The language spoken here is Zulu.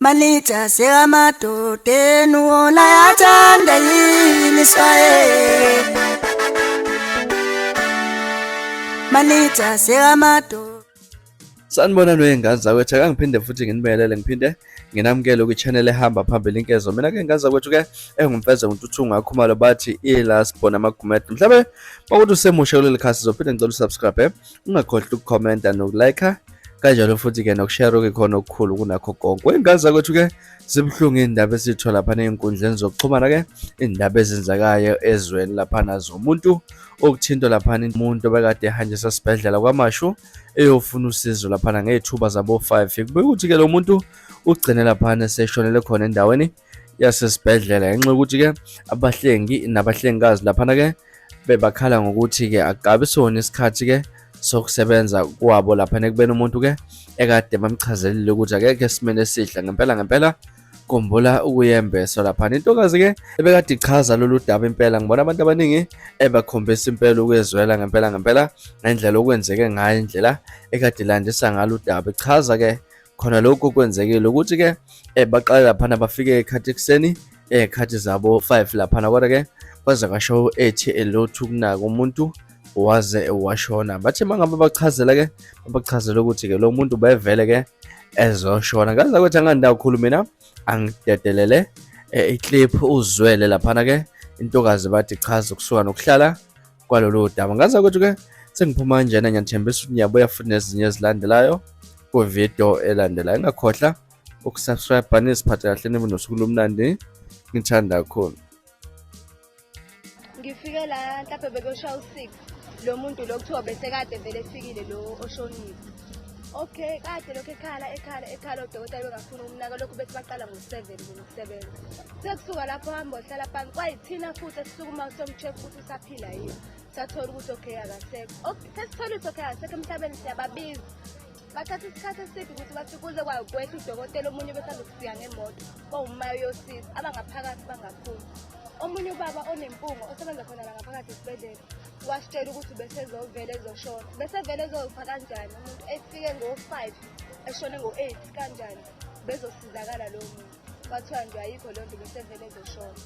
Malita sekamadoda nuola yathanda yini swaye Malita sekamadoda Sanibona noyengane zakwethu akangiphinde futhi nginibelele ngiphinde nginamukele kwi-channel ehamba phambili inkezo mina ke ngane zakwethu ke engumfeze uNtuthu ngakhumalo bathi ilasbona amagumedu mhlabe ukuthi usemusha kuleli khasi zophinde ngicela usubscribe ungakhohlwa ukukhomenta nokulike kanjalo futhi ke nokushare ke khona okukhulu kunakho konke ingane zakwethu ke zibhlungu indaba esithola lapha ezinkundleni zokuxhumana ke indaba ezenzakayo ezweni lapha nazo umuntu okuthinto lapha umuntu obekade ehanjiswa esibhedlela kwamashu eyofuna usizo lapha ngethuba zabo 5 kube ukuthi ke lo muntu ugcine lapha eseshonele khona endaweni yasesibhedlela ngenxa ukuthi ke abahlengi nabahlengikazi lapha ke bebakhala ngokuthi ke akabe sona isikhathi ke sokusebenza kwabo lapha nekubena umuntu ke ekade bamchazelile ukuthi akekho esimene esihle ngempela kumbula ukuyembesa lapha intokazi ke ebekade ichaza lolu daba impela ngibona abantu abaningi ebakhombisa impela ukwezwela ngempela ngendlela okwenzeke ngayo indlela ekade landisa ngalo udaba ichaza ke khona lokho kwenzekile ukuthi ke baqala lapha bafike ekhathi ekseni ekhathi zabo 5 lapha kodwa ke kwaze kasho ethi elothu kunaka umuntu waze washona bathe mangabe bachazela ke bachazela ukuthi ke lo muntu bayevele ke ezoshona ngaza ukuthi angandawo khulu mina angidedelele iclip uzwele lapha ke intokazi bathi chaza kusuka nokuhlala kwalolu daba ngaza ukuthi ke sengiphuma kanjena ngiyathembisa ukuthi niyabuya futhi nezinye ezilandelayo ku video elandelayo engakhohlwa ukusubscribe nisiphathe kahle nibe nosuku lomnandi ngithanda kakhulu ngifike la mhlawumbe bekosha u6 lo muntu lo kuthiwa bese kade vele efikile lo oshonile okay kade lokho ekhala udokotela bengafuna ukumnaka lokho bethi baqala ngo7 ngokusebenza sekusuka lapho hamba ohlala phansi kwayithina futhi esisukuma somcheck futhi usaphila yini sathola ukuthi okay akasekho sesithola ukuthi okay akasekho emhlabeni siyababiza bathatha isikhathi eside ukuthi bathi kuze kwakwetha udokotela omunye besazokusiya ngemoto bawumayo yosiza abangaphakathi bangaphuma omunye ubaba onempungo osebenza khona la ngaphakathi esibhedlela wasitshela ukuthi besezovela ezoshona besevele ezofa kanjani umuntu efike ngo5 eshone ngo8 kanjani bezosizakala lo muntu bathiwa nje ayikho lonto besevele ezoshona